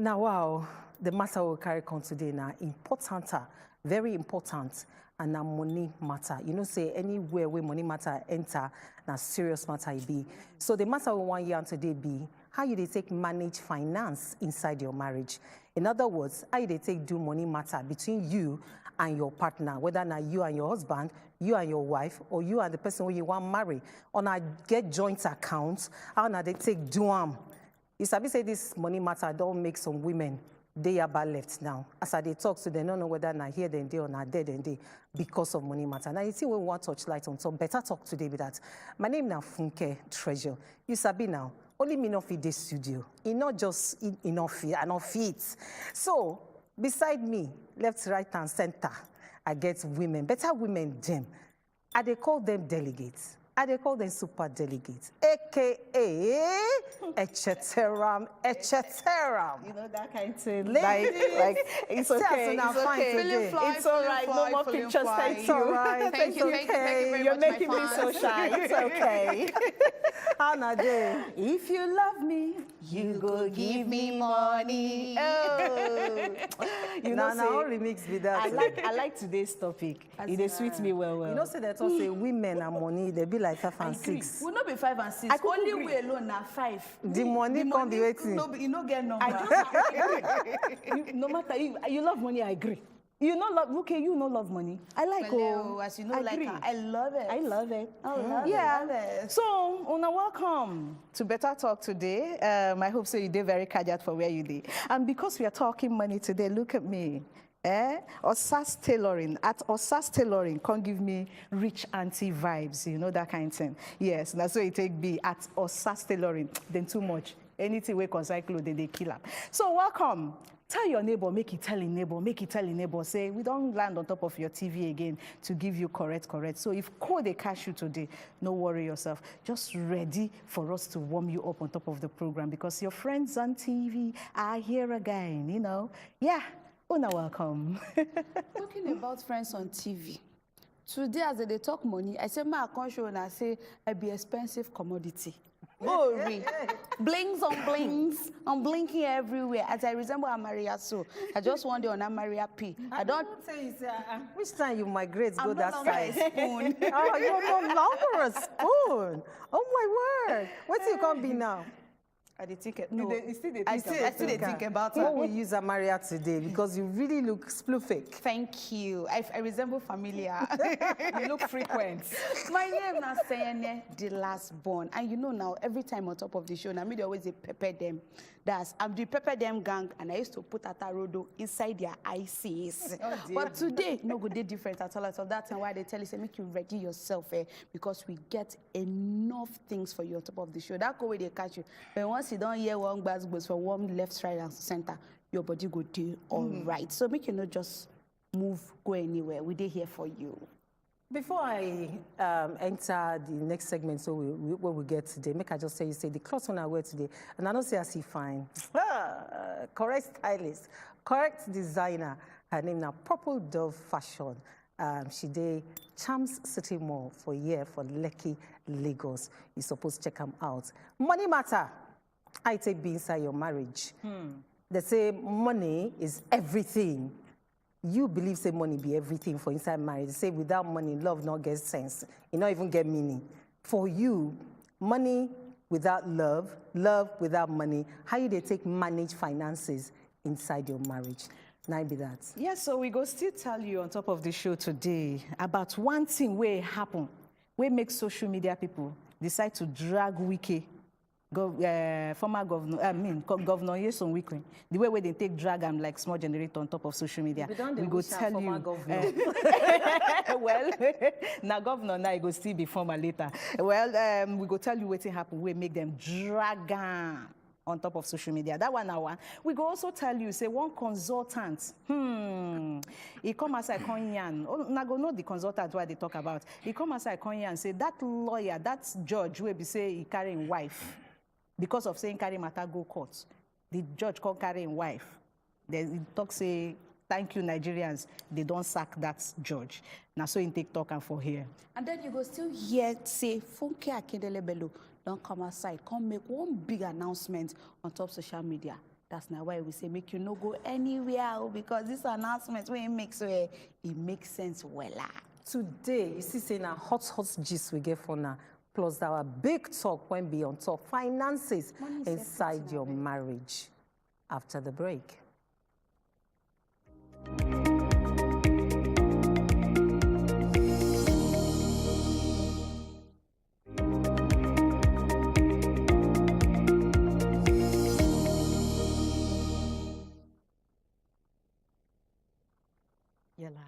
Now, wow, the matter we'll carry on today now, very important, and now money matter. You know, say anywhere where money matter enter, now serious matter it be. So the matter we want you on today be, how you they take manage finance inside your marriage. In other words, how you they take do money matter between you and your partner, whether now you and your husband, you and your wife, or you and the person who you want to marry. Or now get joint accounts, how now they take do them. You sabi say this money matter don't make some women they are bad left now. As they talk to them, don't know whether now here then they or not there then they because of money matter. Now you see we want to touch light on top. Better talk today with that. My name now Funke Treasure. You sabi now. Only me not fit this studio. It not just enough it. So beside me, left, right, and center, I get women, better women them. They call them delegates. They call them super delegates, aka etc. You know that kind of thing. Like it's okay. It's okay. It's all right. No more pictures. Thank you. Thank you very You're much, making me so shy. It's okay. How na dey? If you love me, you go give me money. Oh. You know, Now remix with that. I like today's topic. It suits me well. You know, say that all say women and money, they be like 5 and 6. Will not be 5 and 6. Only we alone are 5. The money can't be waiting. No, you don't get number. No matter you love money, I agree. You know love. Okay, you know love money. I like as you know, like I love it. I love it. Love it. So, Una, welcome to Better Talk today. I hope so you did very cardiac for where you did. And because we are talking money today, look at me. Osas Tailoring. At Osas Tailoring, can't give me rich auntie vibes, you know, that kind of thing. Yes, that's why it take be at Osas Tailoring. Then too much. Anything we concern clothes, they kill up. So welcome. Tell your neighbor, make it tell your neighbor, make it tell your neighbor. Say, we don't land on top of your TV again to give you correct. So if code they catch you today, no worry yourself. Just ready for us to warm you up on top of the program because your friends on TV are here again, you know. Yeah, Una, welcome. Talking about friends on TV. Today, as they talk money, I say, my account show and I say, I be expensive commodity. Blings on blings. I'm blinking everywhere. As I resemble a Maria, so I just want on a Maria P. I don't say which time you migrate go that size. Spoon. Oh, you're no longer a spoon. Oh my word. What you can be now? I did think no. I still think about what we use Maria today because you really look sploofik. Thank you. I resemble familiar. You look frequent. My name is Sayene, the last born. And you know now, every time on top of the show, now me they always pepper them. I'm the pepper them gang, and I used to put Atarodo inside their ICs. Oh, but today, no good day different at all. So that's why they tell you, say, make you ready yourself, because we get enough things for you on top of the show. That go where they catch you. But once you don't hear one bass goes for one left, right, and center, your body go do all right. So make you not just move, go anywhere. We did here for you. Before I enter the next segment, so where we get today, make I just say, you say the clothes on I wear today, and I don't say I see fine. Correct stylist, correct designer. Her name now Purple Dove Fashion. She did Champs City Mall for a year for Lekki, Lagos. You supposed to check them out. Money matter. I take be inside your marriage. They say money is everything. You believe say money be everything for inside marriage. They say without money, love not get sense. It not even get meaning. For you, money without love, love without money, how you they take manage finances inside your marriage? Now be that. Yeah, so we go still tell you on top of the show today about one thing where happen, where make social media people decide to drag Wiki. Former governor, Governor Yeson Wike, the way they take drag and like small generator on top of social media. We go tell you. Well, now governor now go still be former later. Well, we go tell you what happen. We make them drag on top of social media. That one hour. We go also tell you, say one consultant. He come as I Konyan. Now go know the consultant what they talk about. He come as I Konyan say that lawyer, that judge will be say he carrying wife. Because of saying carry matter go court, the judge can't carry his wife. They talk say, thank you Nigerians, they don't sack that judge. Now so in TikTok and for here. And then you go still hear say Funke Akindele Bello don't come outside, come make one big announcement on top social media That's not why we say make you no go anywhere, because this announcement when it makes it makes sense well. Today, you see, saying a hot gist we get for now, plus our big talk when be on top finances inside your marriage. After the break. You're live.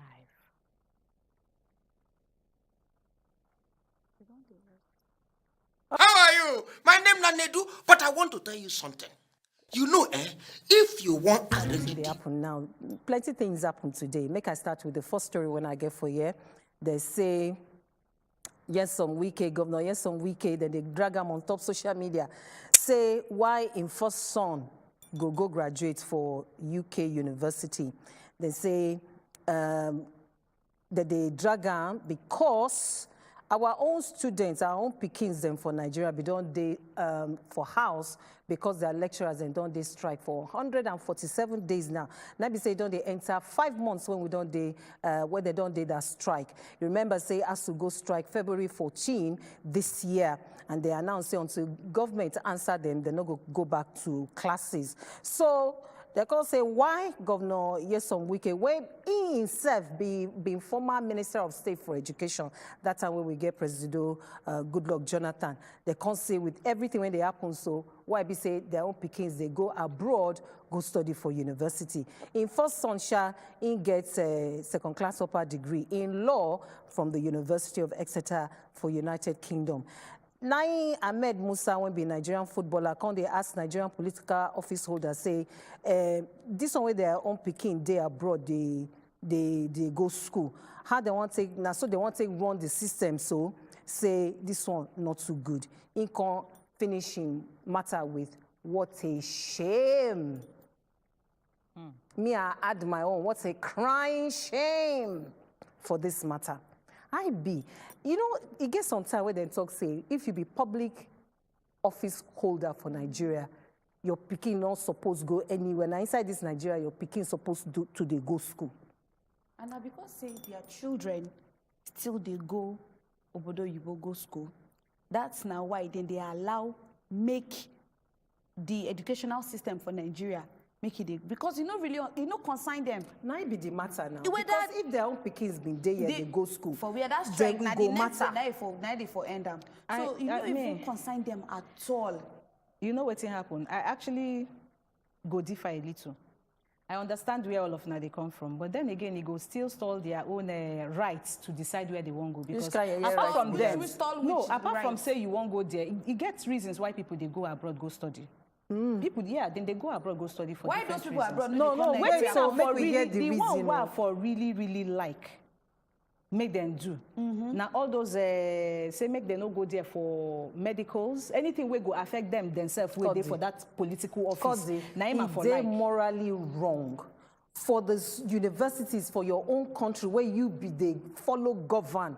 How are you? My name is Nedu, but I want to tell you something. You know, if you want a They happen now. Plenty things happen today. Make I start with the first story when I get for here. They say, yes, some weekend governor, yes, some weekend, then they drag them on top social media. Say why in first son go graduate for UK university. They say that they drag them because our own students, our own pikins them for Nigeria, we don't they for house because their lecturers and don't they strike for 147 days now. Now be say don't they enter 5 months when we don't they when they don't they that strike. You remember say has to go strike February 14 this year, and they announced say until government answer them, they're not go back to classes. So they can say why Governor Nyesom Wike, when he himself being former Minister of State for Education, that time when we get President Goodluck Jonathan, they can't say with everything when they happen, so why be say their own pikins, they go abroad, go study for university. In first Sonsha, he gets a second-class upper degree in law from the University of Exeter for United Kingdom. Nai Ahmed Musa, when be Nigerian footballer, can they ask Nigerian political office holders, say, this one where their own Peking, they abroad, they go school. How they want to take, now so they want to run the system, so say this one not too good. In can finishing matter with what a shame. Me, I add my own, what a crying shame for this matter. I be. You know, it gets some time where they talk, say, if you be public office holder for Nigeria, your pikin not supposed to go anywhere. Now, inside this Nigeria, your pikin supposed to they go school. And now because say their children still they go obodo yibo go school, that's now why then they allow make the educational system for Nigeria make it, because you know really you know consign them. Now it be the matter now. Because if their own pikins been there, they go school. For where that's then strike, we now go the next matter. now they for end them. So you don't even consign them at all. You know what's happened? I actually go differ a little. I understand where all of now they come from, but then again, it go still stall their own rights to decide where they won't go. Because apart from them, apart from say you won't go there, it gets reasons why people they go abroad go study. People, yeah, then they go abroad go study for. Why those people reasons. abroad? No, wait. So make we get the reason. one for really like. Make them do. Now all those say make them not go there for medicals, anything will go affect them themselves will they for that political office. They're morally wrong for the universities for your own country where you be they follow govern.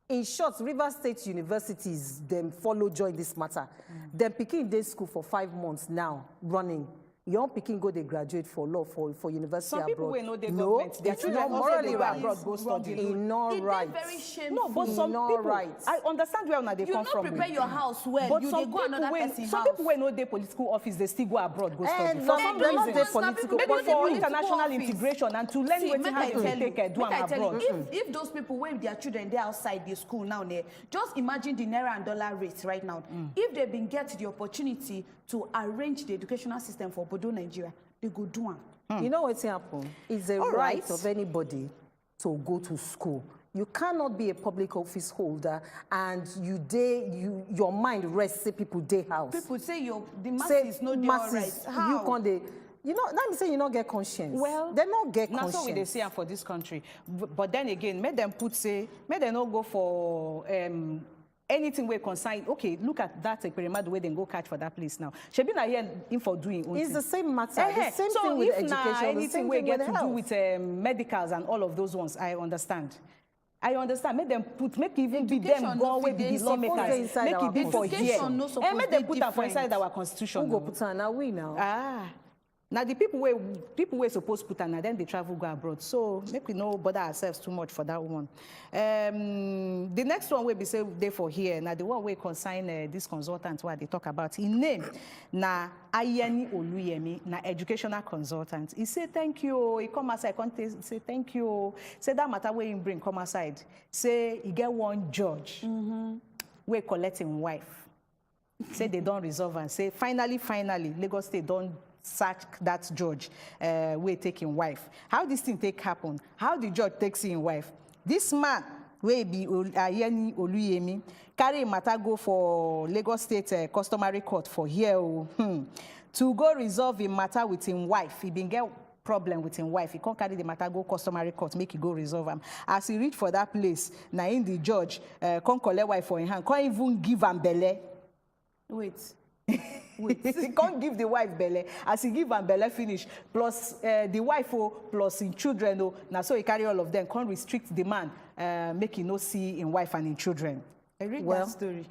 In short, River State universities them follow join this matter. Them picking day school for 5 months now running. Young picking go they graduate for law for university Some abroad. people will know they government. It's not morally right. Abroad go study. It's not right. Very shameful. No, but some people, right. I understand where they You come not from. prepare your house well. But You some they go another person's some house. people when know their political office, they still go abroad, go study. And For no, some they're not reason, there political. maybe Maybe for political international office. integration and to learn what how they take do make I tell abroad. you, if those people when their children they outside the school now, just imagine the naira and dollar rates right now. If they been get the opportunity to arrange the educational system for Bodo Nigeria, they go do one. You know what's happened? It's a All right right. of anybody to go to school. You cannot be a public office holder and your mind rests say people day house. People say the masses know the all right. How? You can't they, you know, let me say you not get conscience. Well, they not get that's conscience. what they say for this country. But then again, make them not go for anything we consign. Okay, look at that experiment the way they go catch for that place now. She been here in for doing. It's the same matter. The same so thing with if education. anything we get to do with medicals and all of those ones, I understand. Make them make even be them go away be the lawmakers. Make it be for here. And make them put that for inside our constitution. Who go put on now we now? Now the people were supposed to put and then they travel go abroad. So make we no bother ourselves too much for that one. The next one will be say they for here. Now the one we consign this consultant what they talk about. In name na Ayeni Oluyemi na educational consultant. He say thank you. He come aside, say thank you. Say that matter where you bring come aside. Say he get one judge. We collecting wife. Say they don't resolve and say finally Lagos State don't sack that judge we taking wife. How this thing take happen? How the judge takes in wife? This man will be Ayeni Oluyemi carry matter go for Lagos State customary court for here to go resolve a matter with him wife. He been get problem with him wife. He can't carry the matter go customary court make he go resolve him. As he reach for that place, now in the judge can't collect wife for him hand, can't even give am belle. Wait. He can't give the wife belle. As he give am belle finish, plus the wife plus his children now so he carry all of them, can't restrict the man, make he no see in wife and in children. I read that story.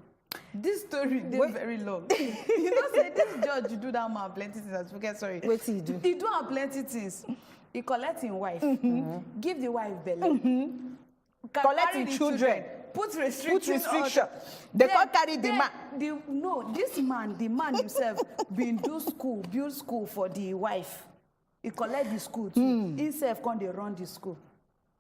This story is very long. You know, say this judge do that man plenty things. Forget sorry. What he do? He do am plenty things. He collect him wife, give the wife belle, Collect his children. Put restriction. They can't carry the man. The man himself been build school for the wife. He collect the school too. Himself can't they run the school.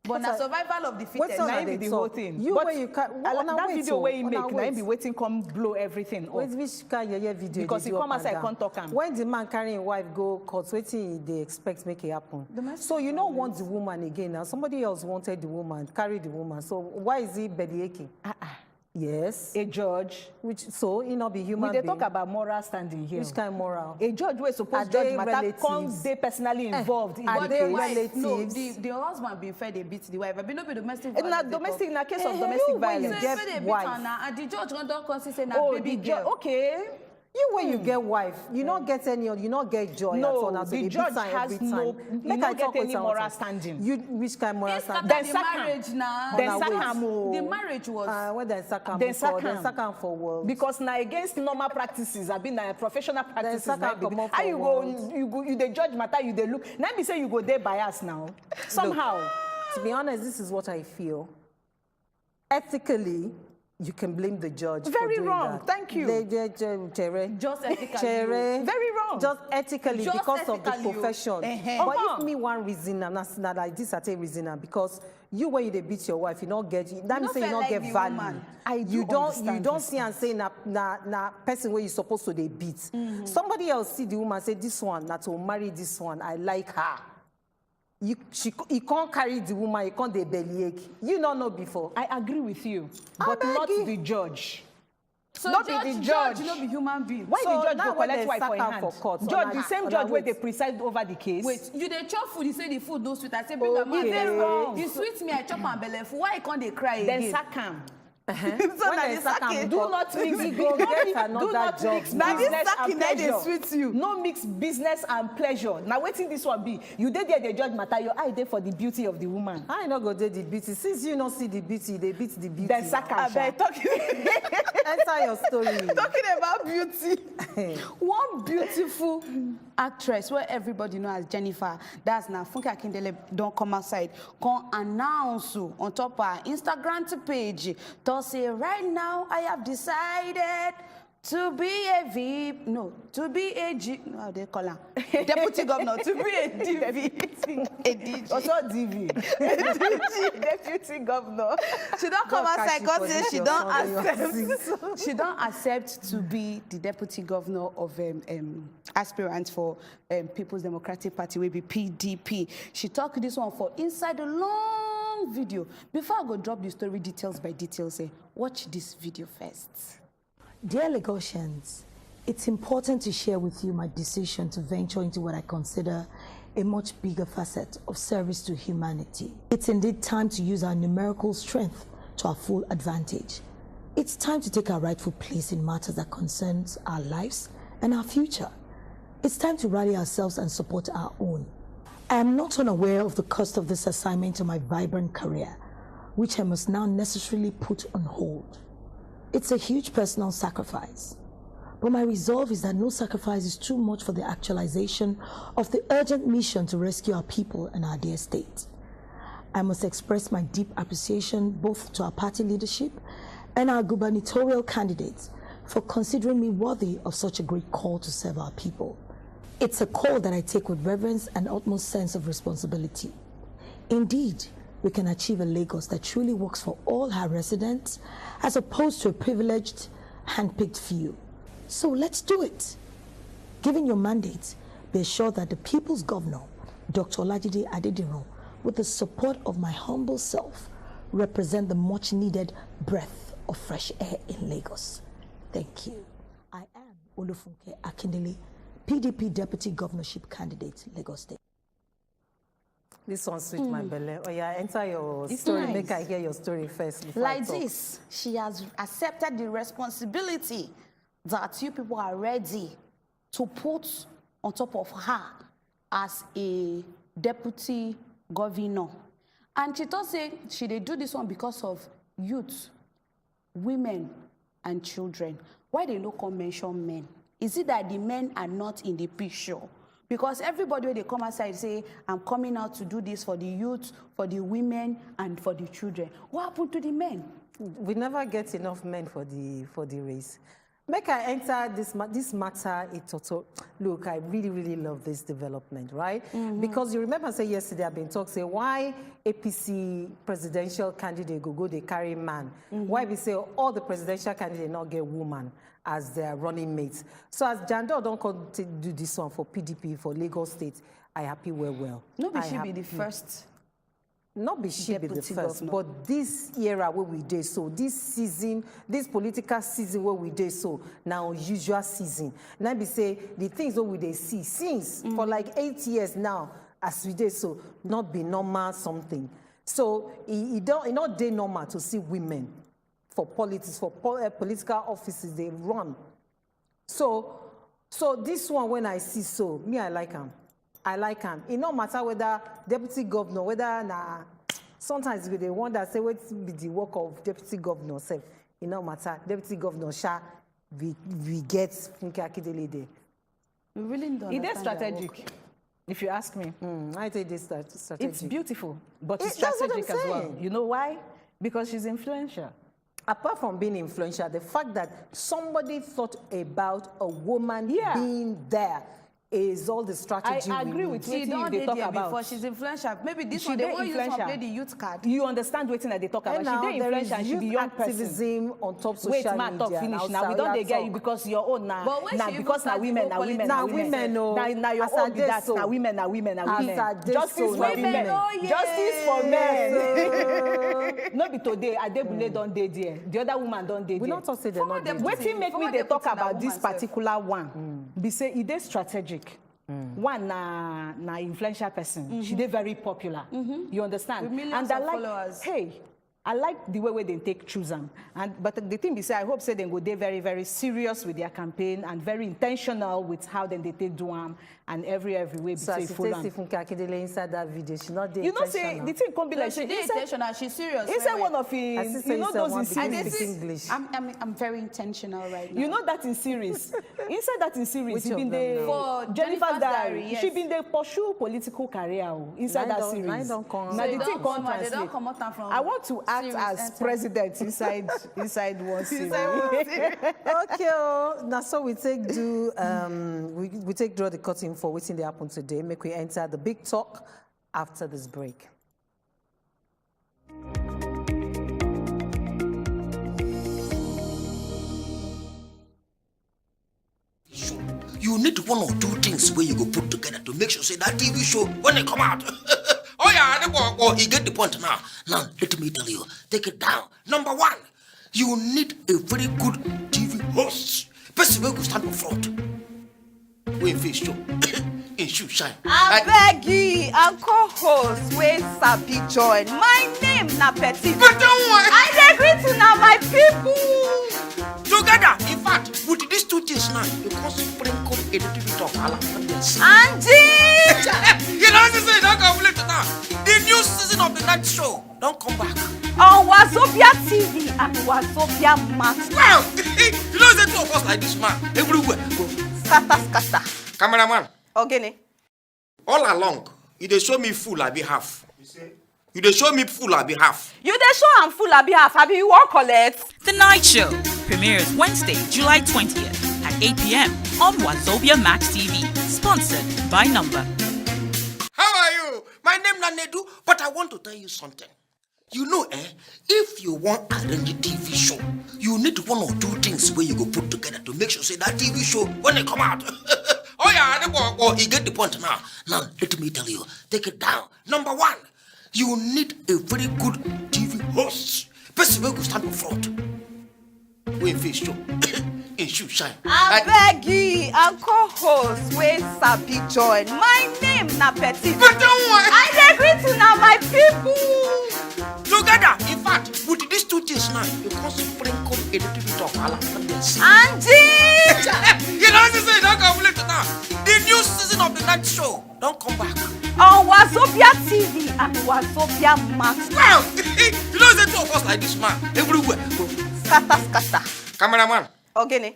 But na survival of the fittest. Now be the whole thing. You but where you can that video where you make, now be waiting come blow everything wait, off. which kind of video? Because he come aside can't talk him. When the man carrying wife go court, waiting they expect make it happen. So you don't want the woman again now. Somebody else wanted the woman, carry the woman. So why is he belly aching? Yes. A judge. So he not be human They being. talk about moral standing here. Which kind of moral? A judge was supposed to judge matter comes they personally involved in Are the they case. relatives? No, the husband been fair they beat the wife. But not be domestic It's violence. not domestic in a case of you domestic when violence. you So get if they beat wife. her now, and the judge don't consider na Oh, baby the girl. okay. You when you get wife, you not get any, you not get joy at all. No, Now, so the they judge beat her has every no, time. you Make not I get talk any with her moral also. standing. You which kind of moral It's standing? scatter Then the sack am. marriage now. Then Now, sack wait. am, oh. The marriage was. When they sack am Then before, sack then am. sack am for world. Because now against normal practices, I been professional practices. sack Now am comot how for you go, you the judge matter, you the look. Now be say you go there bias now. Somehow. To be honest, this is what I feel. Ethically, you can blame the judge. Very for doing wrong. That. Thank you. Just ethically. Very wrong. Just ethically Just because of the ethically, profession. But if me one reason, and that's not like this, I take reason because you when you dey beat your wife, you don't get that means say you feel don't like get the value. woman. You don't see and say na person where you supposed to dey beat. Somebody else see the woman say this one na to marry this one. I like her. He can't carry the woman, he can't dey bellyache. You don't know before. I agree with you, I but beg not you. the judge. So Not judge, be the judge. not be human being. Why So the judge now go when collect they wife sack for am hand? for court, Judge, on the a- same on a judge where wait. they preside over the case. Wait, you dey chop food, you say the food no sweet. I say, bring am Okay. very wrong. You sweet me, I chop am belle full. Why can't they cry Then again? sack am. So When na they the sack am, sacking. Do not mix. He go get another job. Now this business sacking and na dey pleasure. sweet you. No mix business and pleasure. Now waiting this one be. You did there the judge matter. Your eye there for the beauty of the woman. I not go dey the beauty. Since you not see the beauty, they beat the beauty. Then sack am. Abeg, Enter your story. talking about beauty. One beautiful actress where everybody know as Jennifer, that's now Funke Akindele, don't come outside, come announce on top her Instagram page to say right now I have decided to be a VIP, no, to be a G, no, how they call her, deputy governor, to be a DV, a DG. Also DV. Deputy governor. She don't come God catch outside you because for say this she your don't Sunday, you accept. She don't accept to be the deputy governor of aspirant for People's Democratic Party, will be PDP. She talked this one for inside a long video. Before I go drop the story details by details, watch this video first. Dear Lagosians, it's important to share with you my decision to venture into what I consider a much bigger facet of service to humanity. It's indeed time to use our numerical strength to our full advantage. It's time to take our rightful place in matters that concerns our lives and our future. It's time to rally ourselves and support our own. I am not unaware of the cost of this assignment to my vibrant career, which I must now necessarily put on hold. It's a huge personal sacrifice, But my resolve is that no sacrifice is too much for the actualization of the urgent mission to rescue our people and our dear state. I must express my deep appreciation both to our party leadership and our gubernatorial candidates for considering me worthy of such a great call to serve our people. It's a call that I take with reverence and utmost sense of responsibility. Indeed, we can achieve a Lagos that truly works for all her residents as opposed to a privileged, hand-picked few. So let's do it. Given your mandate, be assured that the people's governor, Dr. Olajide Adediran, with the support of my humble self, represent the much-needed breath of fresh air in Lagos. Thank you. I am Funke Akindele, PDP Deputy Governorship Candidate, Lagos State. This one sweet my belly. Oh yeah, enter your story. nice. Make I hear your story first. before I Like talk. this, she has accepted the responsibility that you people are ready to put on top of her as a deputy governor. And she thought say she dey do this one because of youth, women, and children. Why they no come mention men? Is it that the men are not in the picture? Because everybody when they come outside say, I'm coming out to do this for the youth, for the women, and for the children. What happened to the men? We never get enough men for the race. Make I enter this matter. Look, I really love this development, right? Because you remember say yesterday I've been talking say why APC presidential candidate go they carry man? Why we say all the presidential candidate not get woman as their running mates? So as Jandor don't come to do this one for PDP for Lagos State, I happy well. No, be she be the first. Not be she be the Deputy first, governor. but this era where we did so, this season, this political season where we did so, now usual season. Now be say the things that we dey see since for like 8 years now, as we did so, not be normal something. So it not day normal to see women for politics, for political offices they run. So this one when I see so, me I like him. I like him. It no matter whether deputy governor, whether sometimes they wonder say what be the work of deputy governor self. It no matter. Deputy governor we get Funke Akindele there. We really don't It is understand their work. strategic, if you ask me. I think this strategy. It's beautiful, but it's That's what I'm strategic as well. saying. You know why? Because she's influential. Apart from being influential, the fact that somebody thought about a woman Yeah. being there is all the strategy I we agree need. with She you. don't They did talk there about. before. She's influential. Maybe this She one they dey want use to influential. play the youth card. You understand what they talk about. And She now dey there is influential. She youth be young person. activism on top social Wait, media. man, talk finish. Now we don't they get you because your own now. But when Now she because even now start women, to now go women, Now now women. women, oh. Now your As I own be dey that. so. Now women, now women, now As women. I dey Justice so, for now women. women. Oh, yeah. Justice for men. Yes, No be today. Adebule don't dey there. The other woman don't dey we there. not talk say they're Former not there. deputy- Wetin make me former dey talk deputy na about this woman sef. particular one be say e dey strategic. One na influential person. She dey very popular. You understand? With millions and I of like, followers. hey, I like the way they take choose am. But the thing be say, I hope say they go dey very serious with their campaign and very intentional with how they take do am and every way be So say as you follow take am. Funke Akindele inside that video, she not there. You know say the thing come be like She did inside intentional. She's serious. inside very one well. of I his, see you say know inside one those in big I series. did speak see- English. I'm very intentional right now. You know that in series. Inside that in series, Which he of been them the now? For Jennifer's Jennifer's Diary. Diary, yes. She been the pursue political career oh, inside Nine that don't- series. nine don't come- Now So the they thing don't come come out- they don't translate. come out from I want to act series as enter. president inside one series. Okay, now so we take do we take draw the curtain for waiting they happen today. Make we enter the big talk after this break. So you need one or two things where you go put together to make sure say that TV show when it come out. Oh yeah, you get the point now. Now let me tell you, take it down. Number one, you need a very good TV host. Person who go stand up front. When face show, in shoe shine. Abegi, and co-host wey sabi join. My name na Petit. But don't worry. I dey greet una my people. Together, in fact, with these two things things now, you can sprinkle a little bit of jalapeno. Angie! You know, say don't complete now. The new season of the night show, don't come back. On Wazobia TV and Wazobia Max. Well, you know the two of us like this man everywhere. Go. Scatter. Cameraman, Okay. all along, you dey show me full, I be half. You dey show me full, I be half. You dey show am full abi half, abi you wan collect? The Night Show premieres Wednesday, July 20th at 8 p.m. on Wazobia Max TV. Sponsored by Number. How are you? My name is Nedu, but I want to tell you something. You know, if you want to arrange a TV show, you need one or two things where you go put together to make sure say that TV show, when it come out, oh yeah, you get the point now. Now, let me tell you, take it down. Number one, you need a very good TV host. Person who will stand up front. When face show, in shoe shine. I beg you, and co-host wey sabi join. My name na Betty. But don't worry. I dey greet una my people. Together, in fact, with these two things now, you can sprinkle a little bit of jalapeno. Angie! You know, say don't complete now. The new season of the night show, don't come back. On Wazobia TV and Wazobia Max. Well, you know the two of us like this man everywhere. Go. Scatter. Cameraman, Okay.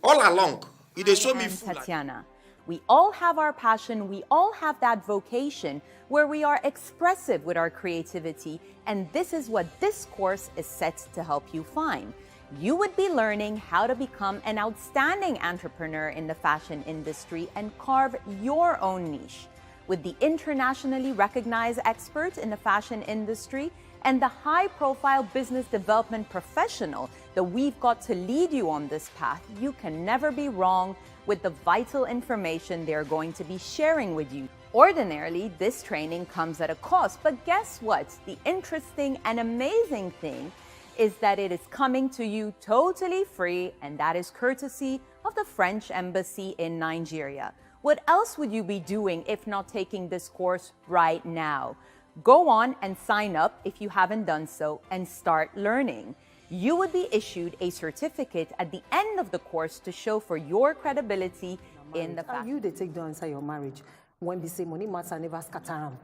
all along, you dey show me I'm full. Tatiana. We all have our passion, we all have that vocation where we are expressive with our creativity, and this is what this course is set to help you find. You would be learning how to become an outstanding entrepreneur in the fashion industry and carve your own niche. With the internationally recognized experts in the fashion industry and the high-profile business development professional that we've got to lead you on this path, you can never be wrong with the vital information they're going to be sharing with you. Ordinarily, this training comes at a cost, but guess what? The interesting and amazing thing is that it is coming to you totally free, and that is courtesy of the French Embassy in Nigeria. What else would you be doing if not taking this course right now? Go on and sign up if you haven't done so and start learning. You would be issued a certificate at the end of the course to show for your credibility in the How you they take down inside your marriage when they say money matter never scatter am.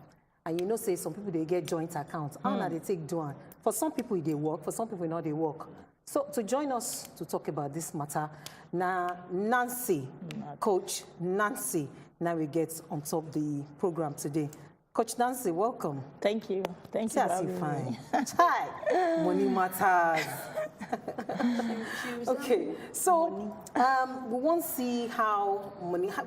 And you know, say some people they get joint accounts. How now they take down? For some people they work, for some people not they work. So to join us to talk about this matter, now Nancy, Coach Nancy, now we get on top the program today. Coach Nancy, welcome. Thank you. Thank you. Yes, you fine. Hi. Money matters. Okay, so we want to see how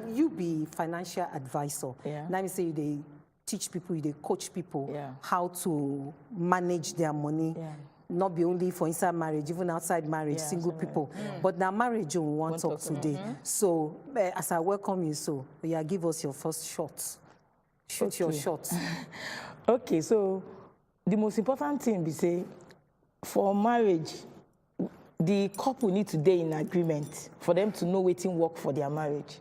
you be financial advisor. Yeah. Now we say they teach people, they coach people Yeah. how to manage their money. Yeah. Not be only for inside marriage, even outside marriage, Yeah, single outside people. But now marriage we want to talk talk today. So as I welcome you, so yeah, give us your first shot. Shoot your shot. Okay, so the most important thing we say for marriage, the couple need to be in agreement for them to know wetin work for their marriage.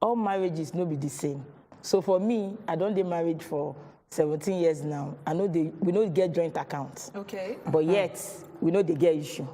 All marriages no be the same. So for me, I don't dey married for 17 years now. We know get joint accounts. Okay. But yet, we know they get issue.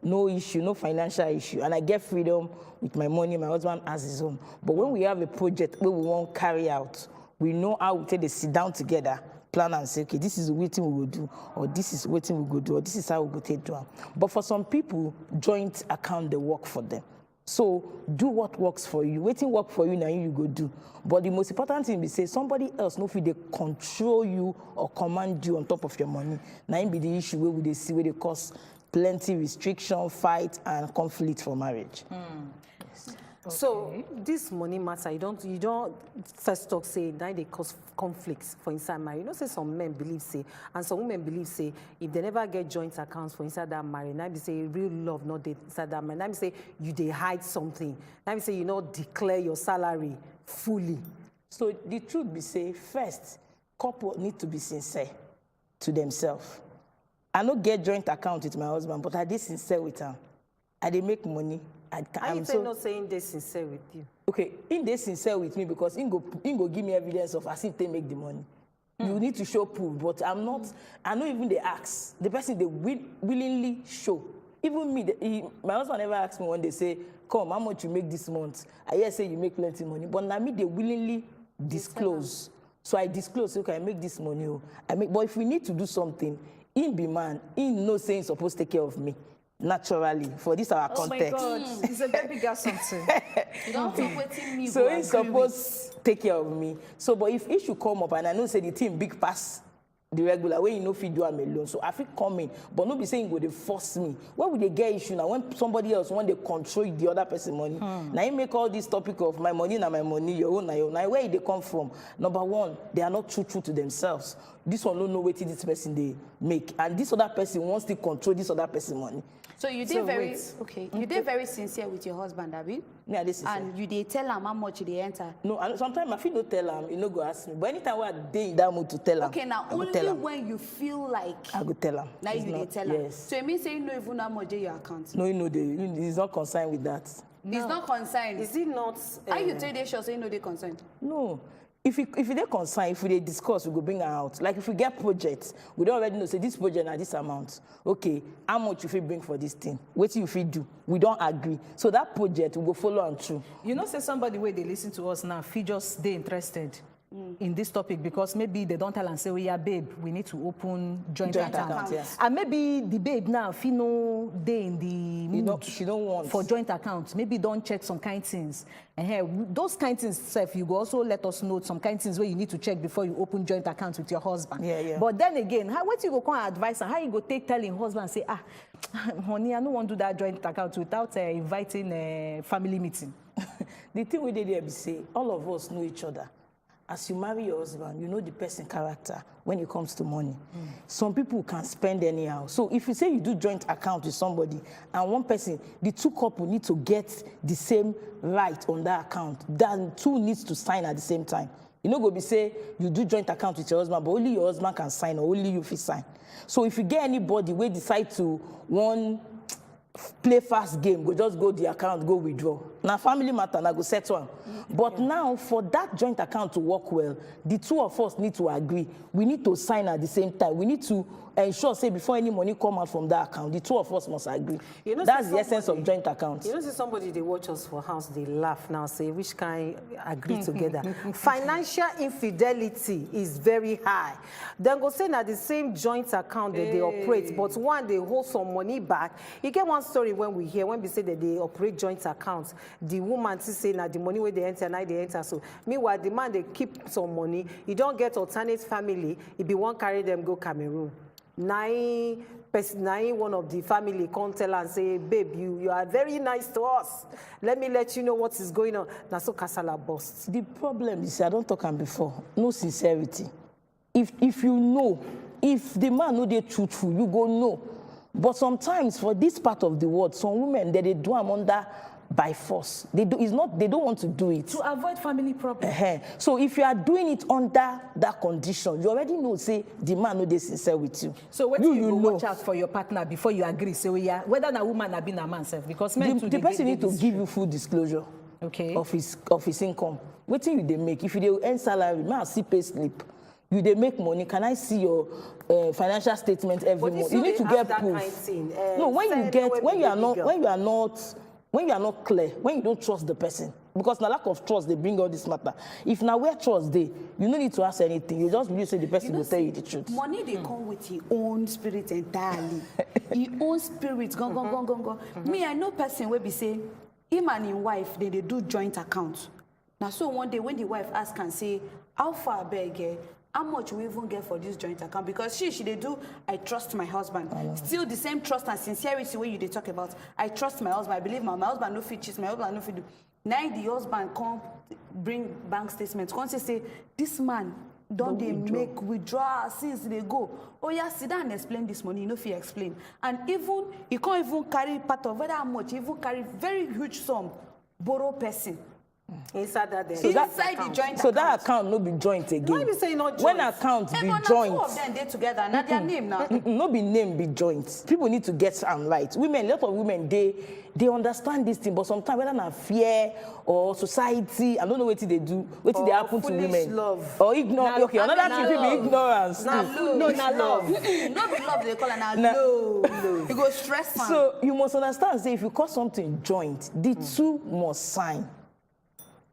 No issue, no financial issue. And I get freedom with my money, my husband has his own. But when we have a project where we want to carry out, we know how we take the sit down together, plan and say, okay, this is what we will do, or this is what we will do, or this is how we go take do. But for some people, joint account, they work for them. So do what works for you. Waiting work for you, now you go do. But the most important thing is say somebody else, no if they control you or command you on top of your money. Now be the issue where they see where they cause plenty restriction, fight, and conflict for marriage. So this money matter, you don't first talk say that they cause conflicts for inside marriage. You know, say some men believe say, and some women believe say, if they never get joint accounts for inside that marriage, now they say real love not they inside that marriage. Now they say you they hide something. Now they say you not declare your salary fully. So the truth be say, first, couple need to be sincere to themselves. I don't get joint account with my husband, but I did sincere with him. I did make money. I'm not saying they sincere with you. Okay, in they sincere with me because he go give me evidence of as if they make the money. You need to show proof, but I don't even they ask. The person they willingly show. Even me, my husband never asked me when they say, come, how much you make this month? I hear say you make plenty money, but now me they willingly disclose. So I disclose, okay, I make this money. But if we need to do something, in be man, in no saying supposed to take care of me. Naturally, for this our context. Oh my God, it's a baby girl something. You don't talk with me. So he's supposed to take care of me. So, but if issue come up and I know say the team big pass the regular way, you know, if you do am alone, so I feel coming, but not be saying go they force me. Where would they get issue now? When somebody else want to control the other person money, now you make all this topic of my money, now my money, your own, now your own. Now where they come from? Number one, they are not true to themselves. This one don't know what this person they make, and this other person wants to control this other person money. So you did you did very sincere with your husband, Abi? Yeah, this is and you did tell him how much they enter. No, sometimes I feel no tell him, you know, go ask me. But anytime I dey in that mood to tell him. Okay, now only when you feel like I go tell him. now you did tell him. Yes. So it means say you know even how much your account. No, you know he's not concerned with that. He's not concerned. Is it not? Are you 3 days sure say you know they concerned? No. If they concern, if they discuss, we go bring her out. Like if we get projects, we don't already know, say this project at this amount. Okay, how much you feel bring for this thing? What you feel do? We don't agree. So that project will go follow on through. You know, say somebody where they listen to us now, feel just they interested in this topic because maybe they don't tell and say, well, yeah, babe, we need to open joint account. Yes. And maybe the babe now, feel no they in the mood she don't want for joint accounts. Maybe don't check some kind things. And those kind things, self, you go also let us know some kind things where you need to check before you open joint accounts with your husband. Yeah. But then again, what you go come advice and how you go take telling husband and say, honey, I don't want to do that joint account without inviting a family meeting. The thing we did there be say, all of us know each other. As you marry your husband, you know the person character when it comes to money. Some people can spend anyhow. So if you say you do joint account with somebody and one person, the two couple need to get the same right on that account. Then two needs to sign at the same time. You know, go be say you do joint account with your husband, but only your husband can sign or only you fit sign. So if you get anybody who decide to play fast game, go just go the account, go withdraw. Now family matter, now go set one. But now for that joint account to work well, the two of us need to agree. We need to sign at the same time. We need to ensure, say, before any money come out from that account, the two of us must agree. You know, that's the essence of joint accounts. You know, see somebody they watch us for house, they laugh now, say which kind agree together. Financial infidelity is very high. Then go say now the same joint account that they operate, but one they hold some money back. You get one story when we hear when we say that they operate joint accounts, the woman to say now the money where they enter, now they enter. So meanwhile, the man they keep some money. You don't get alternate family. If you want carry them go Cameroon. Nine one of the family come tell and say, babe, you are very nice to us. Let me let you know what is going on. Now so kasala burst. The problem is, I don't talk am before, no sincerity. If you know, if the man know they truthful, you go know. But sometimes for this part of the world, some women they do am under by force. They don't want to do it. To avoid family problems. So if you are doing it under that condition, you already know, say, the man know they sincere with you. So when you know. Watch out for your partner before you agree, say, yeah, whether a woman or been a man self, because men the person need to give you full disclosure of his income. What thing you they make? If you earn salary, may I see pay slip. You they make money. Can I see your financial statement every month? You need to get proof. No, when you are not clear, when you don't trust the person, because the lack of trust they bring all this matter. If now where trust they, you don't need to ask anything. You just believe say the person will tell you the truth. Money they come with his own spirit entirely. His own spirit, go. Me, I know person where be say, him and his wife they do joint accounts. Now so one day when the wife ask and say, how far beg? How much we even get for this joint account? Because she they do, I trust my husband. Still the same trust and sincerity way you they talk about. I trust my husband. I believe my husband no fit cheat, my husband no fit do. Now the husband come bring bank statements. Come say, this man don't they make withdrawal since they go. Oh yeah, sit down and explain this money. You know if you explain. And even you can't even carry part of whether how much, even carry very huge sum, borrow person. Inside that, So that- Inside the joint So account. that account no be joint again. Why you say not When joint? account Eh, be but na joint. two of them dey together. Now their name now. No be name be joint. People need to get am right. Women, a lot of women they understand this thing, but sometimes whether na fear or society, I don't know what they do, what they Or happen to foolish women. love. Or ignorance. Okay, another thing fit be ignorance. Na too. love. No, na love. No be love they call it now. Na- No. You go stress man. So you must understand, say if you call something joint, the two must sign.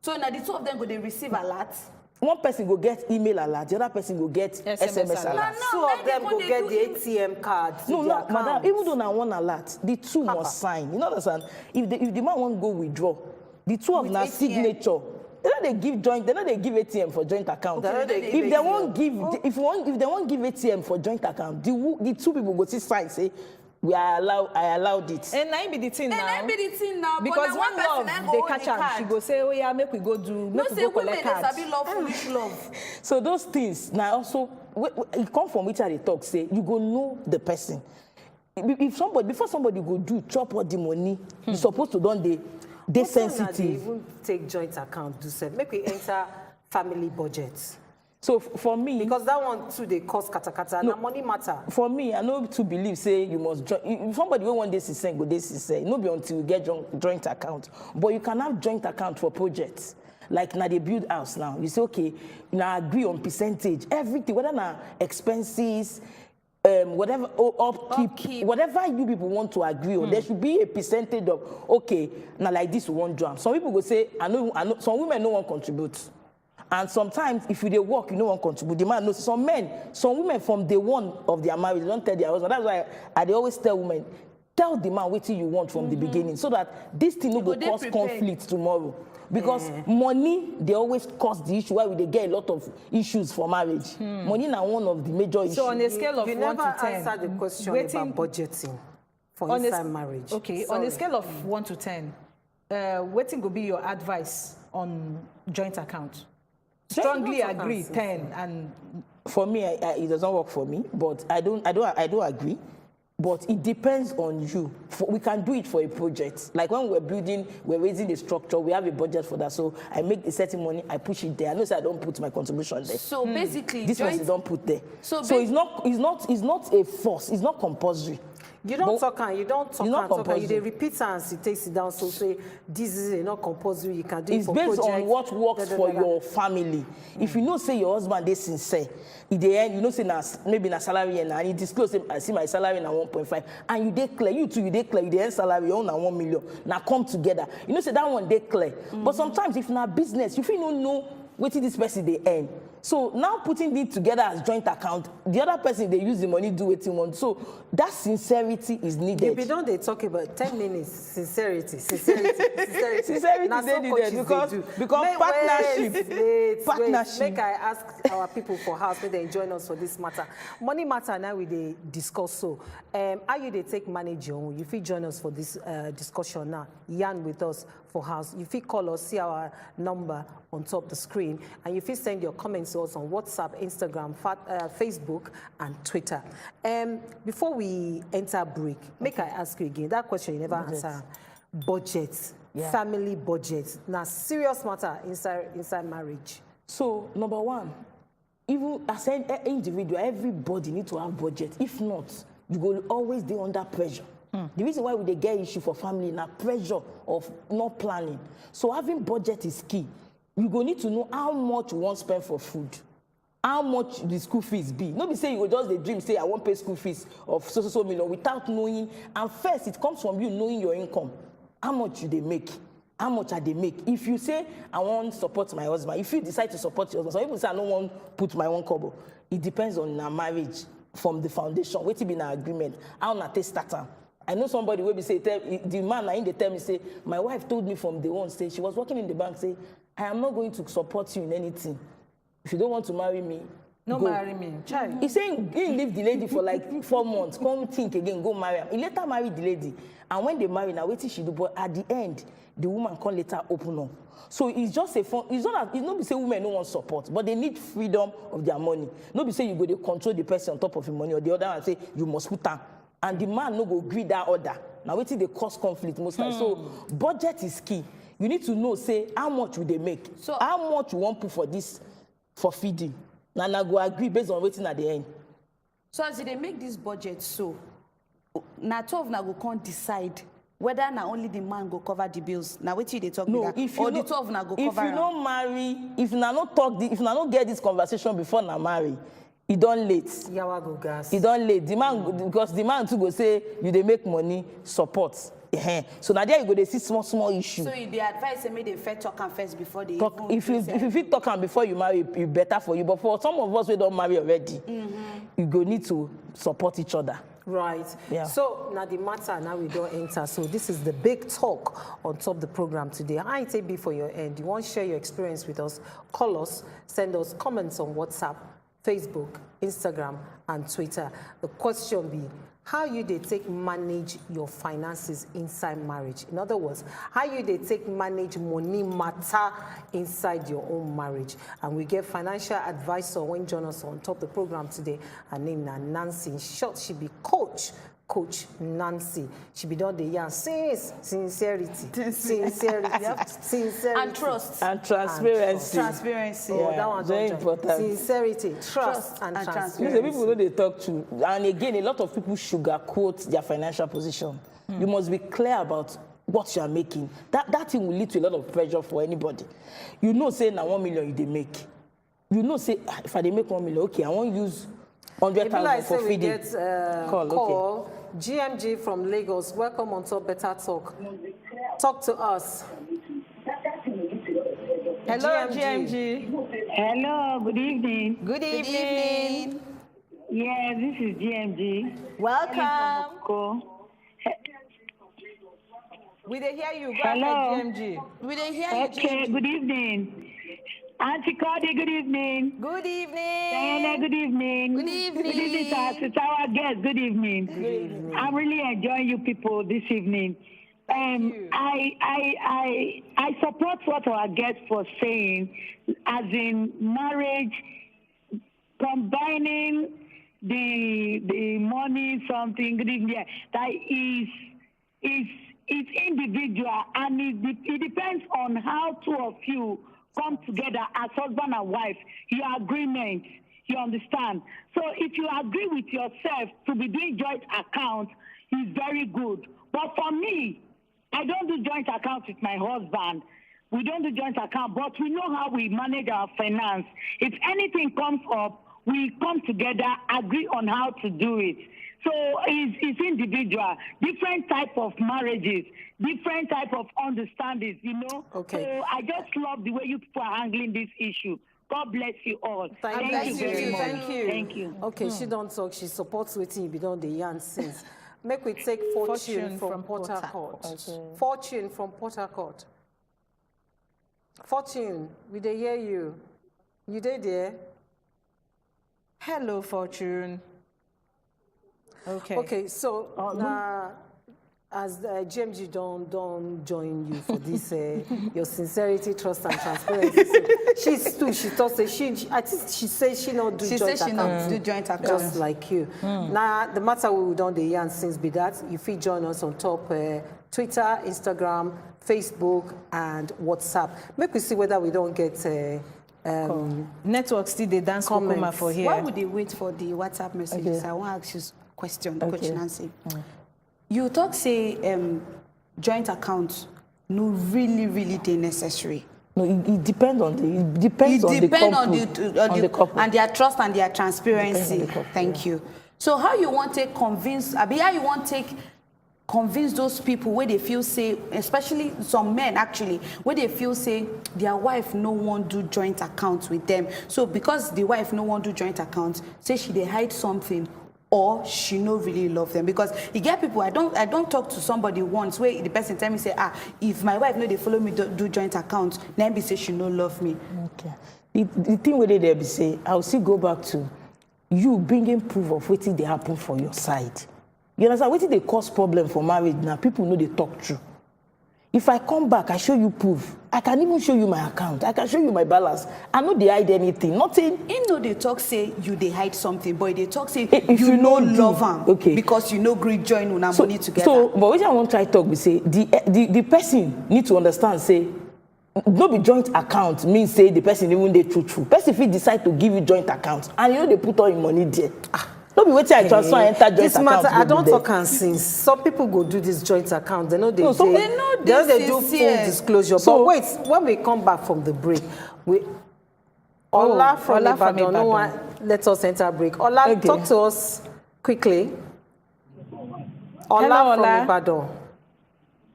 So now the two of them go they receive a lot. One person go get email alert, the other person go get SMS alert. Two of them go get the ATM card. No, to no, their madam, account. even though na one alert, the two must sign. You know what I'm saying? If the man won't go withdraw, the two of With na ATM. signature. They know they give joint, they know they give ATM for joint account. They know they If give they ATM. won't give, if they won't give ATM for joint account, the two people go see sign say, I allowed it. And I be the thing And now. I be the thing now. Because but now one love, person, they go catch hold the am. She card. go say, oh yeah, make we go do, No make we say go women collect they cards. sabi love foolish love. So those things now also it come from which they talk say you go know the person. If somebody before somebody go do chop all the money, you supposed to don dey What time na they sensitive. even take joint account do sef? Make we enter family budget. So for me, Because that one too they cost kata na money matter. for me, I know to believe say you must join. If somebody will one day say go this say no be until you get joint account. But you can have joint account for projects. Like now they build house now. You say okay, now agree on percentage, everything, whether now expenses, whatever upkeep, whatever you people want to agree on, there should be a percentage of okay, now like this we want drum. Some people go say I know some women no one contribute. And sometimes, if you dey work, you no wan contribute. The man knows. Some women from day one of their marriage, they don't tell their husband. That's why I dey always tell women, tell the man wetin you want from the beginning, so that this thing no go dey cause prepared. conflict tomorrow. Because money, they always cause the issue why we dey get a lot of issues for marriage. Money na one of the major issues. So on a scale of You 1 never to 10, answer the question waiting- about budgeting for on a- inside marriage. Okay, Sorry. on a scale of 1 to 10, waiting go be your advice on joint account? Strongly joint agree, account, 10, and For me, it doesn't work for me, but I do agree. But it depends on you. We can do it for a project. Like when we're raising the structure, we have a budget for that. So I make a certain money, I push it there. I know say I don't put my contribution there. So basically, This person don't put there. So it's not a force. It's not compulsory. You don't But talk and you don't talk it's not and talk and you compulsory. dey repeat and you take it down. So say this is not compulsory. You can do it It's for based on project, what works for da, da. your family. If you know say your husband is sincere, in the end you know say maybe na salary and you disclose say I see my salary na 1.5 and you declare you dey clear you dey earn salary your own na 1 million. Now come together. You know say that one dey clear. But sometimes if na business, you fit no know wetin this person dey earn. So now putting it together as joint account, the other person they use the money do wetin want. So that sincerity is needed. If you don't, they talk about 10 minutes. Sincerity. Sincerity Na dey needed because partnership. Partnership. Make I ask our people for house, make they join us for this matter. Money matter now we dey discuss so. How you they take manage your own? You fit join us for this discussion now. Yarn with us for house. You fit call us, see our number on top the screen, and you fit send your comments to us on WhatsApp, Instagram, Facebook, and Twitter. Before we enter break, make I ask you again that question you never answer. Budget, family budget. Now serious matter inside marriage. So number one, even as an individual, everybody need to have budget. If not, you will always be under pressure. The reason why we dey get issue for family na pressure of not planning. So having budget is key. You go need to know how much you want spend for food, how much the school fees be. No be say you go just dey dream say I wan pay school fees of so million without knowing. And first, it comes from you knowing your income. How much you dey make? How much I dey make? If you say I want support my husband, if you decide to support your husband, some people say I no want put my own kobo. It depends on our marriage from the foundation. Wetin be na agreement? How na take start am? I know somebody will be say the man in the tell me say my wife told me from the one say she was working in the bank say I am not going to support you in anything. If you don't want to marry me, no go. marry me. Child. He's saying he leave the lady for like 4 months, come think again, go marry her. He later married the lady. And when they marry, now wait till she do, but at the end, the woman can later open up. So it's just a fun, it's not be say women no want support, but they need freedom of their money. No be say you go to control the person on top of your money, or the other one say you must put her. And the man no go agree that order. Now wait till they cause conflict most times. So budget is key. You need to know, say, how much will they make? So how much you want put for this, for feeding? Now, I go agree based on waiting at the end. So as they make this budget, so now 12 now go can't decide whether now only the man go cover the bills. Now wait till they talk No, that, if you or no, the 12 now go if cover. you don't marry, if you not talk, if you not get this conversation before now marry, it don't late. Yawa go gas. It don't late. The man, because the man too go say you they make money support. So now there you go, they see small issue. So you the advice say make they first talk and first before they Talk, even if you fit talk and before you marry, it better for you. But for some of us who don't marry already, you go need to support each other. Right. Yeah. So now the matter, now we don't enter. So this is the big talk on top of the program today. How it be for your end? You want to share your experience with us? Call us, send us comments on WhatsApp, Facebook, Instagram, and Twitter. The question be, how you they take manage your finances inside marriage? In other words, how you they take manage money matter inside your own marriage? And we get financial advisor when join us on top of the program today. Her name is Nancy. In short, she be Coach Nancy. She be done the yarn sincerity, sincerity, and trust And transparency. transparency. Oh, that one very don't important. Sincerity, trust, and You transparency. say people know they talk to, and again, a lot of people sugarcoat their financial position. You must be clear about what you are making. That thing will lead to a lot of pressure for anybody. You know, say now 1 million you they make. You know, say if I they make 1 million, okay, I won't use 100,000 like for we feeding. get Call, call. GMG from Lagos. Welcome on Top Better Talk. Talk to us. Hello, GMG. Hello, good evening. Good evening. Yeah, this is GMG. Welcome. Cool. We dey hear you. Go Hello. ahead, GMG. We didn't hear you, Okay, GMG. good evening. Auntie Cody, good evening. Good evening. Diana, good evening. Good evening. Good evening to our guests. Good evening. Good evening. I'm really enjoying you people this evening. I support what our guests were saying, as in marriage, combining the money, something. Good evening. Yeah, that is individual, and it depends on how two of you come together as husband and wife, your agreement, you understand? So if you agree with yourself to be doing joint account, it's very good. But for me, I don't do joint account with my husband. We don't do joint account, but we know how we manage our finance. If anything comes up, we come together, agree on how to do it. So it's individual, different type of marriages, different type of understandings, you know. Okay. So I just love the way you people are handling this issue. God bless you all. Thank you very much. Thank you. Thank you. Okay, she don't talk. She supports waiting. Be done the yarn since. Make we take Fortune from Port Harcourt. Okay. Fortune from Port Harcourt. Fortune, we dey hear you. You dey there? Hello, Fortune. Okay, so as GMG don't join you for this, your sincerity, trust, and transparency. So she thought that I think she said she not do She joint said she account. not do joint account. Just like you. Now, the matter we done the yarn since be that you feel join us on top Twitter, Instagram, Facebook, and WhatsApp. Make we see whether we don't get Network still they dance comments. Kokoma for here. Why would they wait for the WhatsApp messages? Okay. I want to ask you a question, Coach Okay. Nancy. You talk say joint account no really they necessary. No, it depends on the on the couple. and their trust and their transparency. Depends on the couple, Thank you. So how you want to convince? How you want to convince those people where they feel say, especially some men actually, where they feel say their wife no want do joint accounts with them. So because the wife no want do joint accounts, say she they hide something, or she no really love them. Because you get people, I don't talk to somebody once where the person tell me say, if my wife no they follow me do joint accounts, then be say she no love me. Okay. The thing where they be say, I'll still go back to you bringing proof of what they happen for your side. You understand? What they cause problem for marriage now? People know they talk true. If I come back, I show you proof. I can even show you my account. I can show you my balance. I know they hide anything. Nothing. You know they talk say you they hide something, but they talk say If you you no know love do, am okay. because you no agree join una money together. So, but what I want to try talk, we say the person need to understand. Say, no be joint account means say the person even dey true. Person if he decide to give you joint account, and you know they put all your money there. No be wetin I transfer enter joint this account. Matter, I don't talk and since. Some people go do this joint account. They know they No, some- they, They know they know this they do is full here. disclosure. So- but wait, when we come back from the break, we Ola from Ola from Ibadan. No Ibadan. one let us enter break. Ola, Okay. talk to us quickly. Ola Hello, from Ola. Ibadan.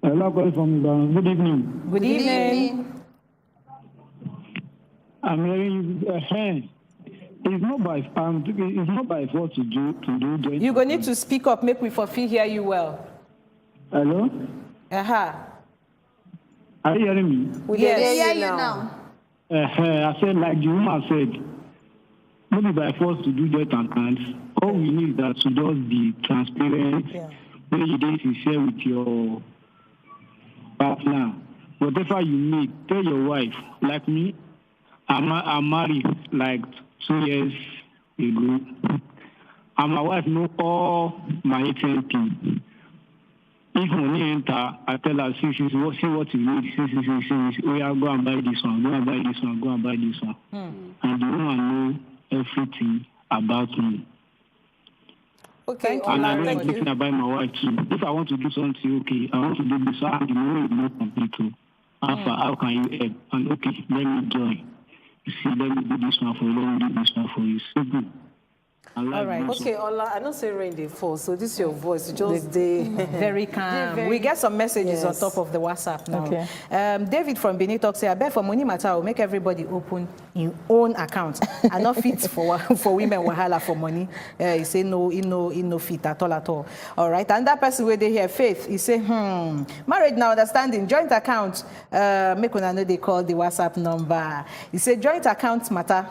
Hello, calling from Ibadan. Good evening. Good evening. I'm hearing it's not by fault to do joint. You go need to speak up, make we for feel hear you well. Hello? Aha. Are you hearing me? We Yes. dey hear you you now. I said, like the woman said, maybe by force to do joint accounts. All we need is that to just be transparent. When you dey sincere with your partner, whatever you need, tell your wife. Like me, I'm married like 2 years ago, and my wife know all my ATM pin. If money enter, I tell her, see what you need. See. Oh, yeah, go and buy this one. Go and buy this one. Go and buy this one. And the woman know everything about me. Okay, And I Ola, know thank everything you. about my wife too. If I want to do something, okay, I want to do this, and the money is not complete too. How can you help? And okay, let me join. You see, let me do this one for you. Let me do this one for you. So good. I like All right. this. Okay, Ola, I don't say rain dey fall, so this your voice. You just dey. Very calm. We get some messages on Yes. top of the WhatsApp now. Okay. David from Benin talk say, I bet for money matter, will make everybody open in own account. And not fit for women wahala for money. He say no, he no fit at all. All right. And that person where they hear Faith, he say, marriage now understanding, joint account. Make una know they call the WhatsApp number. He say joint account matter,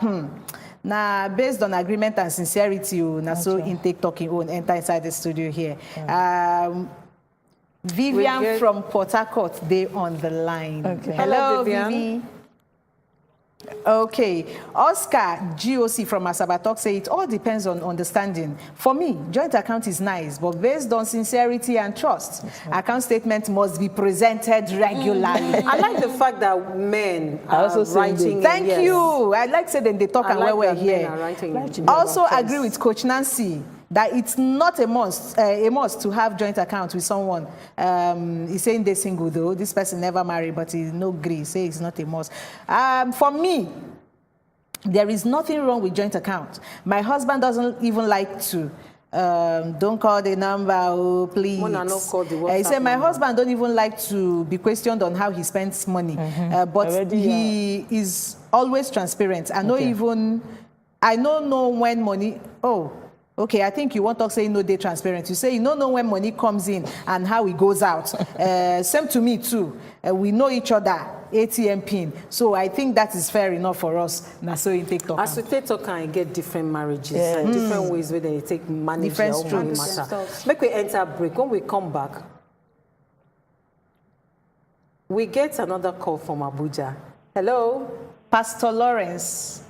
Now, based on agreement and sincerity, na so intake talking own enter inside the studio here. Vivian from Port Harcourt, they on the line. Okay. Hello, Hello, Vivian. Vivi. Okay, Oscar GOC from Asaba talk say it all depends on understanding. For me, joint account is nice, but based on sincerity and trust, account statement must be presented regularly. I like the fact that men are also saying writing. Thank yes. you. I like say them they talk I and like where we're that men here. are writing. Also agree with Coach Nancy that it's not a must to have joint account with someone. He's saying they're single though. This person never married, but he no agree. Say it's not a must. For me, there is nothing wrong with joint account. My husband doesn't even like to. Don't call the number, oh, please. Mona, no call the He WhatsApp said my number. husband don't even like to be questioned on how he spends money, but Already, he is always transparent. I don't know when money. Oh, okay. I think you want to say no day transparent. You say you don't know when money comes in and how it goes out. Same to me too. We know each other. ATM pin. So I think that is fair enough for us. Now so you take talk. As we take talk and get different marriages and different ways where they take manage Different their own money strokes. matter. Make we enter break. When we come back, we get another call from Abuja. Hello. Pastor Lawrence.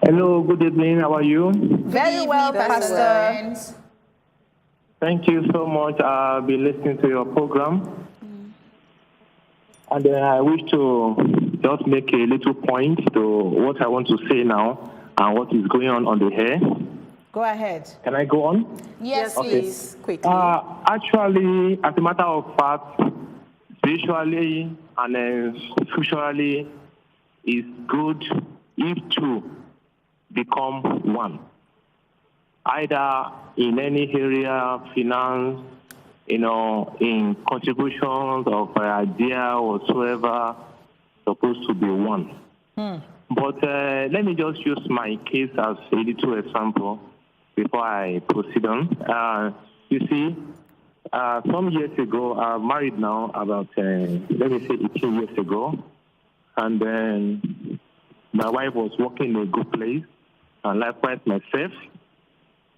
Hello, good evening. How are you? Very well, Pastor. Thank you so much. I've been listening to your program. And I wish to just make a little point to what I want to say now and what is going on the air. Go ahead. Can I go on? Yes, Please, quickly. Actually, as a matter of fact, spiritually and socially, it's good if two become one. Either in any area, finance, in contributions of idea whatsoever, supposed to be one. But let me just use my case as a little example before I proceed on. You see, some years ago, I'm married now, about, let me say 18 years ago, and then my wife was working in a good place, and likewise myself.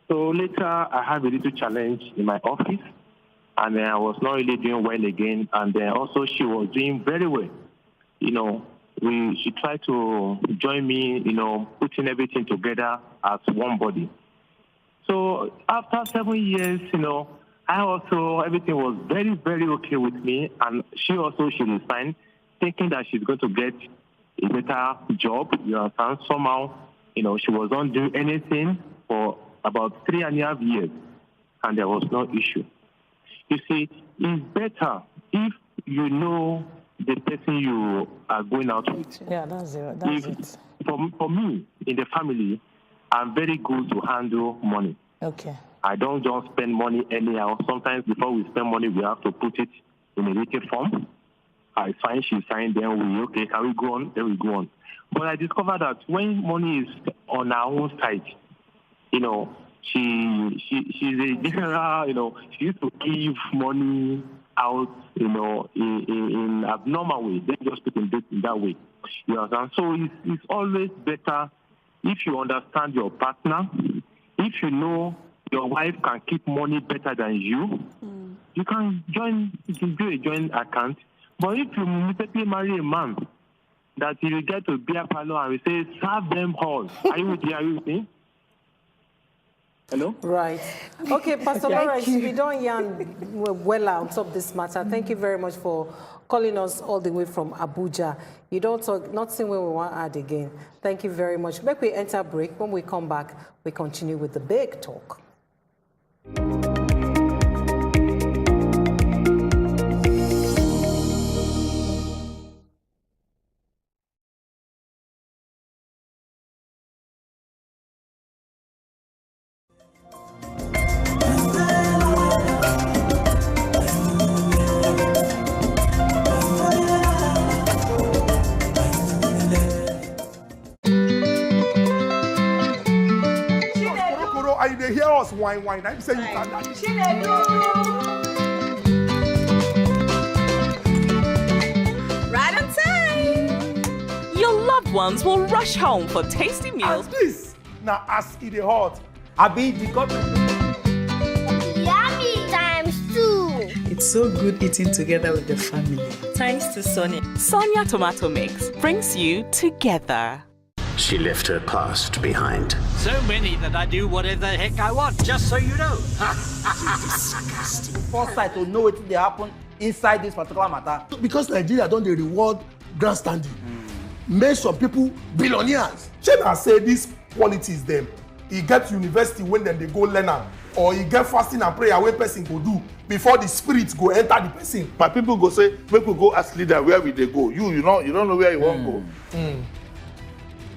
So later, I have a little challenge in my office. and I was not really doing well again. And also she was doing very well. You know, she tried to join me, you know, putting everything together as one body. So after 7 years, you know, everything was very, very okay with me. And she resigned, thinking that she's going to get a better job. You understand? Somehow, you know, she was not doing anything for about 3.5 years, and there was no issue. You see, it's better if you know the person you are going out with. Yeah, that's it. For me, in the family, I'm very good to handle money. Okay. I don't just spend money anyhow. Sometimes before we spend money, we have to put it in a written form. I sign, she signed, then okay, can we go on? Then we go on. But I discovered that when money is on our own side, you know, she's a general, you know, she used to give money out, you know, in abnormal way. They just put in that way. You understand? So it's always better if you understand your partner, if you know your wife can keep money better than you, you can do a joint account. But if you immediately marry a man that you get to beer parlor and we say, serve them all. Are you with me? Hello? Right. Okay, Pastor Lawrence, we don't yarn well on top of this matter. Thank you very much for calling us all the way from Abuja. You don't talk, nothing where we want to add again. Thank you very much. Make we enter break. When we come back, we continue with the big talk. And they hear us whine. I say you can. Right on time. Your loved ones will rush home for tasty meals. And this now as it hot. I be the government. Yummy ×2. It's so good eating together with the family. Thanks to Sonia. Sonia Tomato Mix brings you together. She left her past behind. So many that I do whatever the heck I want, just so you know. Foresight to know what they happen inside this particular matter. Because Nigeria don't they reward grandstanding. Make some people billionaires. Shall I say these qualities them? He get to university when then they go learn am, or he get fasting and prayer where person go do before the spirits go enter the person. My people go say, make we go as leader where will they go? You don't know where you want go.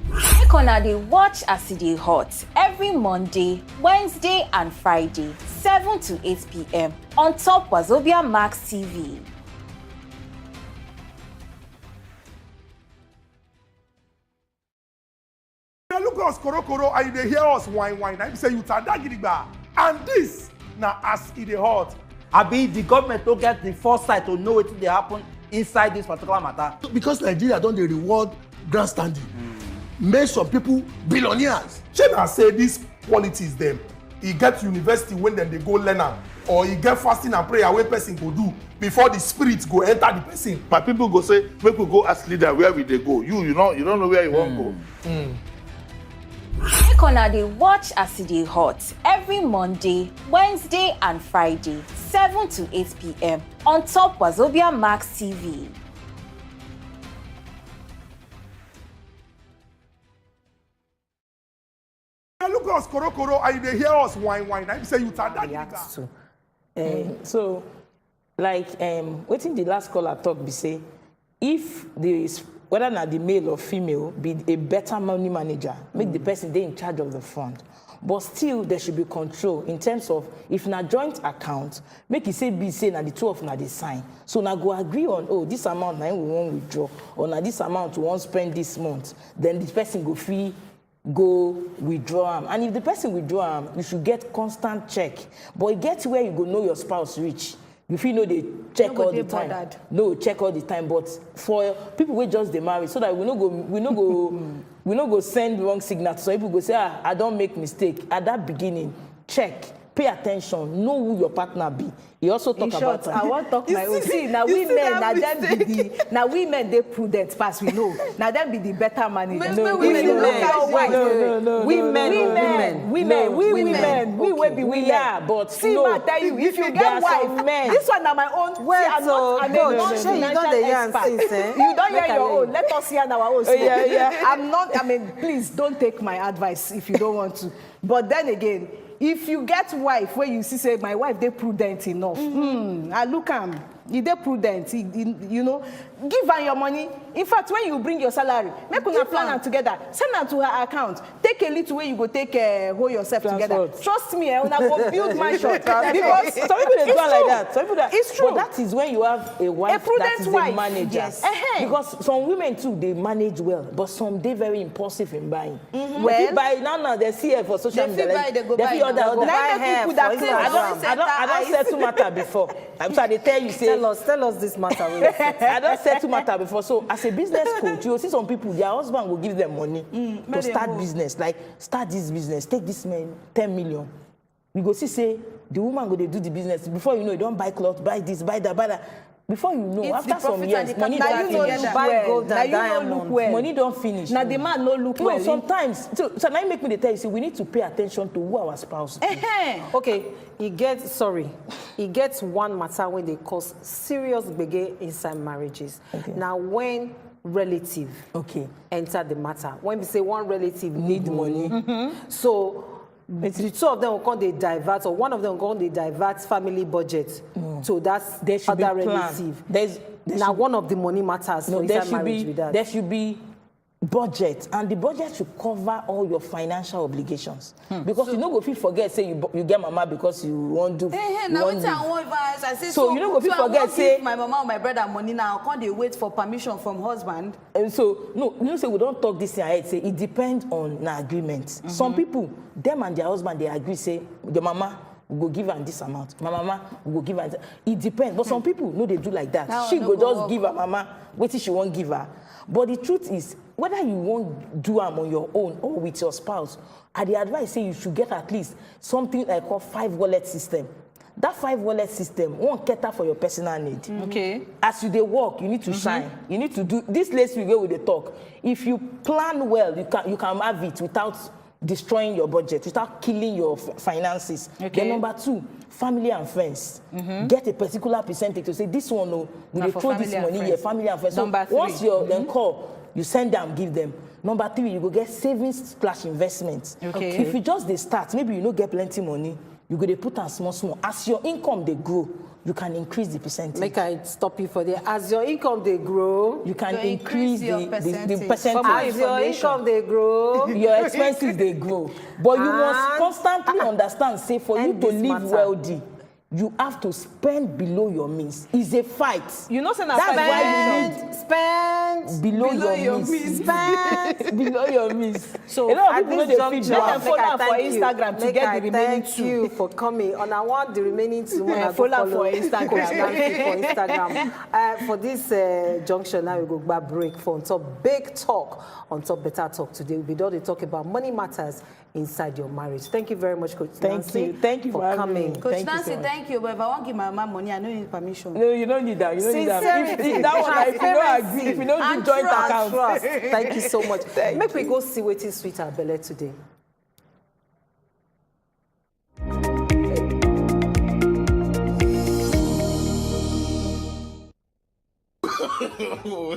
Make una dey watch as e dey hot every Monday, Wednesday and Friday, 7 to 8 p.m. on top Wazobia Max TV. They look us koro and they hear us whine. I say you tada gidigba. And this now as it hot. I be the government to get the foresight to know what they happen inside this particular matter. Because Nigeria don't they reward grandstanding. Make some people billionaires. Shall I say these qualities them? He get to university when then they go learn am, or he get fasting and prayer where person go do before the spirits go enter the person. My people go say, make we go as leader where will they go? You don't know where you want go. Make una dey watch as e dey hot every Monday, Wednesday and Friday, 7 to 8 p.m. on top Wazobia Max TV. They look us koro and they hear us whine. I say you tada gidigba. So, like, waiting the last caller talk be say, if there is whether not the male or female be a better money manager, make the person they in charge of the fund. But still, there should be control in terms of if na joint account, make it say be say na the two of na the sign. So now go agree on this amount now we won't withdraw, or now this amount we won't spend this month. Then the person go free. Go withdraw them. And if the person withdraw them, you should get constant check. But it gets where you go know your spouse reach. You feel they check all the time. Bothered. No, check all the time. But for people who just they marry, so that we no go send wrong signal. So people go say, I don't make mistake. At that beginning, check. pay attention, know who your partner be. He also talk about I want to talk my own. See, now women, now them be the, now women they prudent pass we know. Now them be the better managers. No, If you look at your wife, women, we will be women. Yeah, but see, no. I tell you, if you get wife, this one now my own. Wait, see, I'm not an financial expert. You don't hear your own. Let us hear our own. Yeah. I'm not. I mean, please don't take my advice if you don't want to. But then again, if you get wife where you see say my wife they prudent enough, I look am. He dey prudent, you know, give her your money. In fact, when you bring your salary, make una plan am together, send am to her account. Take a little way you go take hold yourself together. Trust me, una go build mansion. Because some people they do like that. Some people it's true. But that is when you have a wife that is a manager. Yes. Because some women too they manage well, but some they very impulsive in buying. Well, buy now they see her for social media. They go buy other. I don't settle matter before. I'm sorry, they tell you say. Tell us this matter. I don't settle matter before. So as a business coach, you will see some people, their husband will give them money to start business. Like, start this business, take this man 10 million. You go see, say, the woman go they do the business. Before you know, you don't buy clothes, buy this, buy that, buy that. Before you know, it's after some years, money don't finish. Buy gold and diamond. Money don't finish. Now the man no look well. Sometimes, so now you make me tell you, see, we need to pay attention to who our spouse is. Okay, he gets one matter when they cause serious gbege inside marriages. Okay. Now when relative enter the matter, when we say one relative need money, so the two of them will come they divert, or one of them will come they divert family budget to that other relative. Now one of the money matters for inside marriage with that. There should be budget, and the budget should cover all your financial obligations. Because you don't go fit forget say you get mama because you want to do. So you don't go fit forget say my mama or my brother money now. Can't they wait for permission from husband? And so no, you know say we don't talk this in our head. Say it depends on an agreement. Some people, them and their husband, they agree say the mama we go give her this amount. My mama we go give her. It depends. But some people no, they do like that. No, she go just give her mama what she won't give her. But the truth is, whether you won't do them on your own or with your spouse, I the advice say you should get at least something like a 5 wallet system. That 5 wallet system won't cater for your personal need. Okay. As you dey work, you need to shine. You need to do this. Let's we go with the talk. If you plan well, you can have it without destroying your budget, without killing your finances. Then number 2, family and friends. Get a particular percentage to say this one, no, we dey throw this money here, family and friends. So once you then call, you send them, give them. Number 3, you go get savings/investments. If you just dey start, maybe you no get plenty money, you go dey put am small. As your income they grow, you can increase the percentage. Make I stop you for there. As your income they grow, you can increase the percentage. As your income they grow, your expenses they grow. But you must constantly understand, say for you to live wealthy, you have to spend below your means. It's a fight. You know, that's why you need spend below your means. Spend below your means. So a lot of at people this know they feed juncture, follow for Instagram to get the remaining 2. Thank you for coming. And I want the remaining 2. Follow for Instagram. For this junction, now we go back break for on top big talk, on top better talk today. We'll be done to talk about money matters inside your marriage. Thank you very much, Coach Nancy. Thank you for coming. Coach Nancy, thank you. But if I want to give my mama money, I don't need permission. No, you don't need that. You don't need that. If that one, if you don't agree, if you don't give joint account. Thank you so much. Make we go see what is sweet our belly today. No.